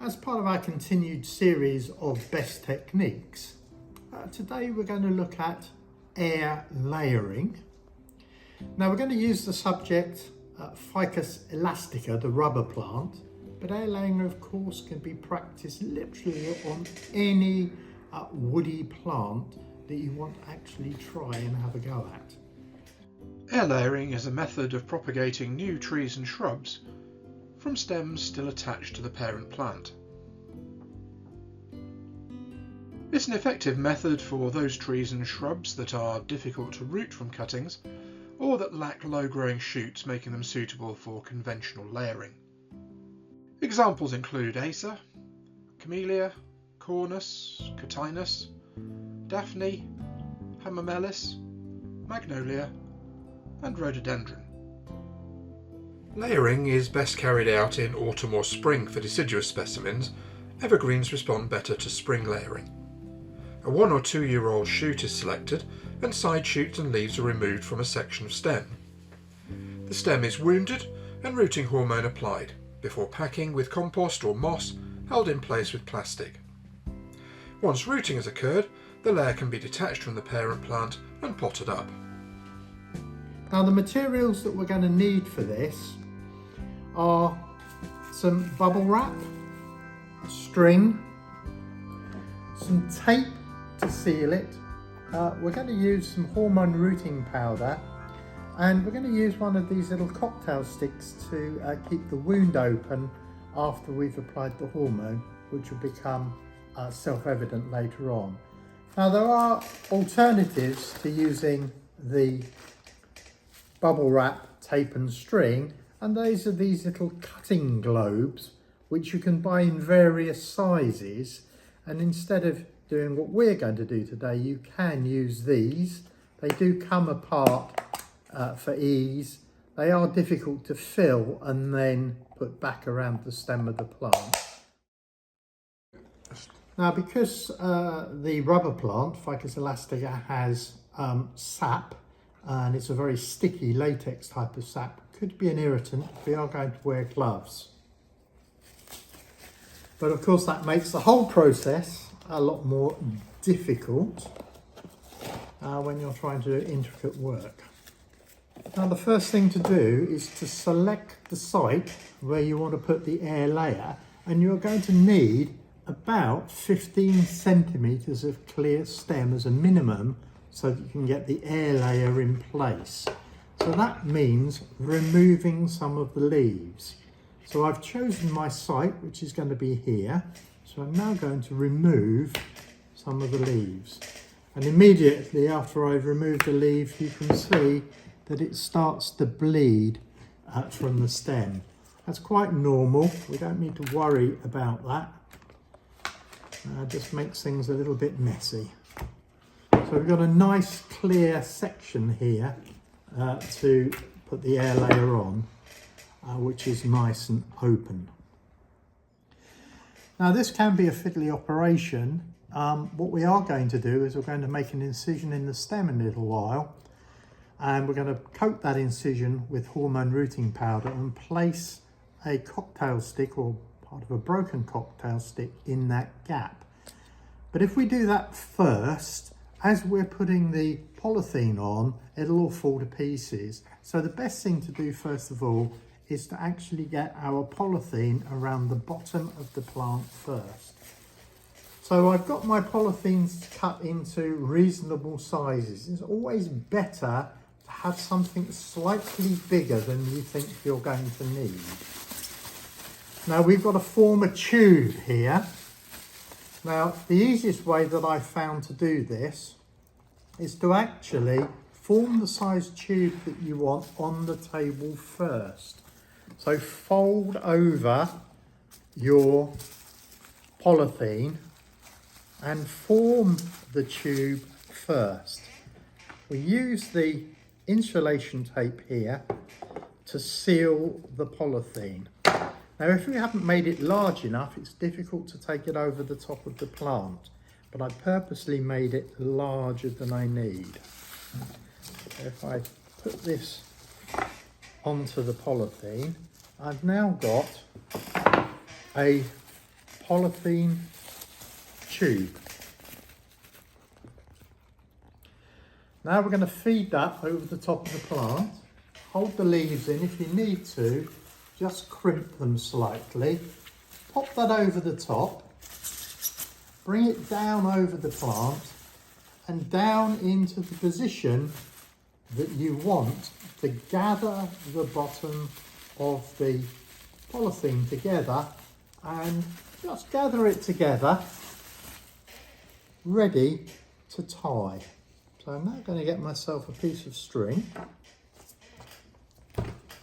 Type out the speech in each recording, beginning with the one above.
As part of our continued series of best techniques, today we're going to look at air layering. Now we're going to use the subject Ficus elastica, the rubber plant, but air layering of course can be practiced literally on any woody plant that you want to actually try and have a go at. Air layering is a method of propagating new trees and shrubs from stems still attached to the parent plant. It's an effective method for those trees and shrubs that are difficult to root from cuttings or that lack low-growing shoots, making them suitable for conventional layering. Examples include Acer, Camellia, Cornus, Cotinus, Daphne, Hamamelis, Magnolia and Rhododendron. Layering is best carried out in autumn or spring for deciduous specimens. Evergreens respond better to spring layering. A 1 or 2 year old shoot is selected and side shoots and leaves are removed from a section of stem. The stem is wounded and rooting hormone applied before packing with compost or moss held in place with plastic. Once rooting has occurred, the layer can be detached from the parent plant and potted up. Now the materials that we're going to need for this are some bubble wrap, string, some tape to seal it. We're going to use some hormone rooting powder, and we're going to use one of these little cocktail sticks to keep the wound open after we've applied the hormone, which will become self-evident later on. Now there are alternatives to using the bubble wrap, tape and string, and these are these little cutting globes which you can buy in various sizes, and instead of doing what we're going to do today, you can use these. They do come apart for ease. They are difficult to fill and then put back around the stem of the plant. Now because the rubber plant, Ficus elastica, has sap, and it's a very sticky latex type of sap, could be an irritant. We are going to wear gloves. But of course that makes the whole process a lot more difficult when you're trying to do intricate work. Now the first thing to do is to select the site where you want to put the air layer, and you're going to need about 15 centimetres of clear stem as a minimum so that you can get the air layer in place. So that means removing some of the leaves. So I've chosen my site, which is going to be here. So I'm now going to remove some of the leaves. And immediately after I've removed the leaves, you can see that it starts to bleed from the stem. That's quite normal. We don't need to worry about that. Just makes things a little bit messy. So we've got a nice clear section here to put the air layer on, which is nice and open. Now this can be a fiddly operation. What we are going to do is we're going to make an incision in the stem in a little while, and we're going to coat that incision with hormone rooting powder and place a cocktail stick or part of a broken cocktail stick in that gap. But if we do that first, as we're putting the polythene on, it'll all fall to pieces. So the best thing to do first of all is to actually get our polythene around the bottom of the plant first. So I've got my polythenes cut into reasonable sizes. It's always better to have something slightly bigger than you think you're going to need. Now we've got to form a tube here. Now the easiest way that I've found to do this is to actually form the size tube that you want on the table first. So fold over your polythene and form the tube first. We use the insulation tape here to seal the polythene. Now if we haven't made it large enough, it's difficult to take it over the top of the plant, but I purposely made it larger than I need. So if I put this onto the polythene, I've now got a polythene tube. Now we're going to feed that over the top of the plant. Hold the leaves in. If you need to, just crimp them slightly. Pop that over the top. Bring it down over the plant and down into the position that you want to gather the bottom of the polythene together, and just gather it together, ready to tie. So I'm now going to get myself a piece of string.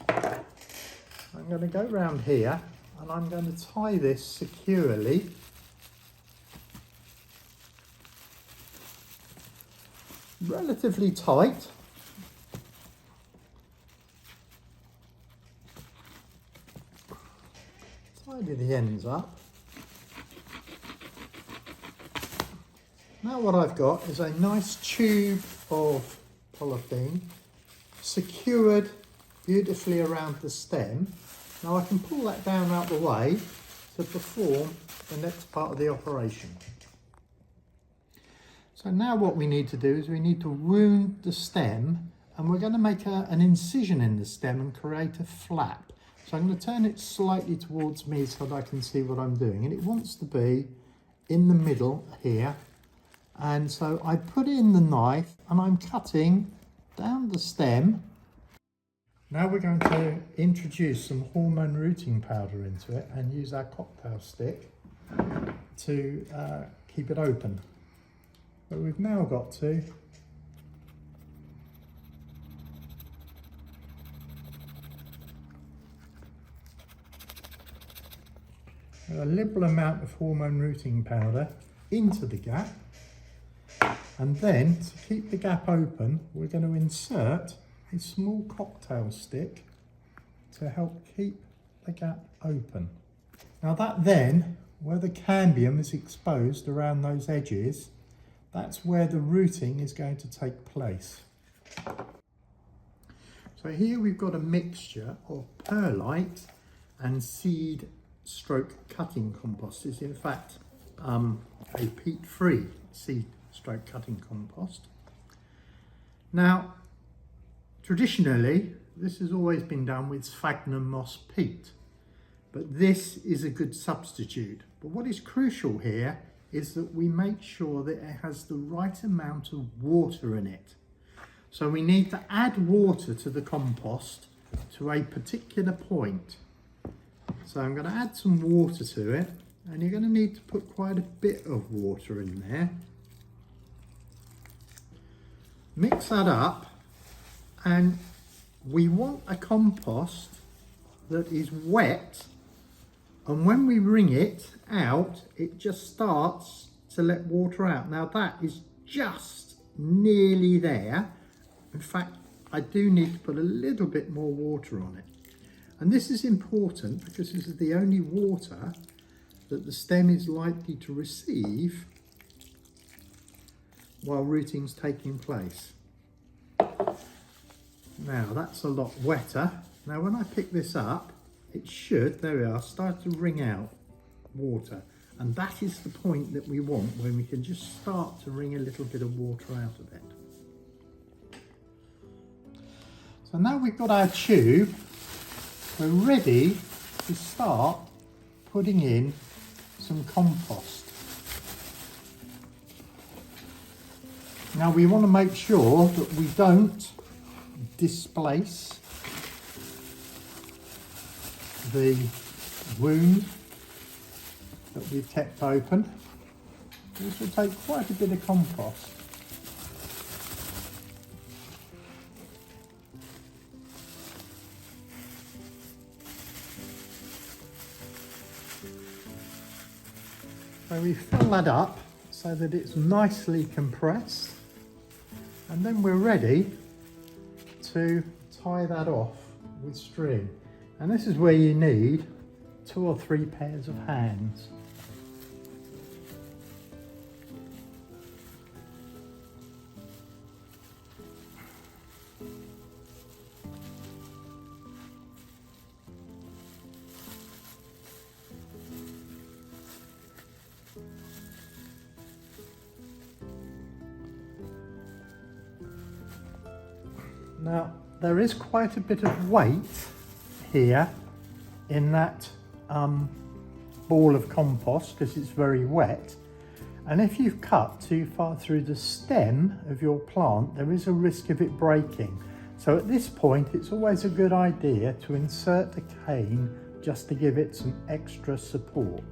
I'm going to go round here and I'm going to tie this securely relatively tight. Tidy the ends up. Now what I've got is a nice tube of polythene secured beautifully around the stem. Now I can pull that down out the way to perform the next part of the operation. So now what we need to do is we need to wound the stem, and we're going to make an incision in the stem and create a flap. So I'm going to turn it slightly towards me so that I can see what I'm doing, and it wants to be in the middle here. And so I put in the knife and I'm cutting down the stem. Now we're going to introduce some hormone rooting powder into it and use our cocktail stick to keep it open. But we've now got to a liberal amount of hormone rooting powder into the gap, and then to keep the gap open we're going to insert a small cocktail stick to help keep the gap open. Now that then, where the cambium is exposed around those edges, that's where the rooting is going to take place. So here we've got a mixture of perlite and seed stroke cutting compost. It's in fact a peat-free seed stroke cutting compost. Now traditionally this has always been done with sphagnum moss peat, but this is a good substitute. But what is crucial here is that we make sure that it has the right amount of water in it. So we need to add water to the compost to a particular point. So I'm going to add some water to it, and you're going to need to put quite a bit of water in there. Mix that up, and we want a compost that is wet, and when we wring it out it just starts to let water out. Now that is just nearly there. In fact, I do need to put a little bit more water on it, and this is important because this is the only water that the stem is likely to receive while rooting's taking place. Now that's a lot wetter. Now when I pick this up, it should, there we are, start to wring out water, and that is the point that we want, when we can just start to wring a little bit of water out of it. So now we've got our tube, we're ready to start putting in some compost. Now we want to make sure that we don't displace the wound that we've kept open. This will take quite a bit of compost. So we fill that up so that it's nicely compressed, and then we're ready to tie that off with string. And this is where you need 2 or 3 pairs of hands. Now there is quite a bit of weight here in that ball of compost because it's very wet, and if you've cut too far through the stem of your plant there is a risk of it breaking. So at this point it's always a good idea to insert the cane just to give it some extra support.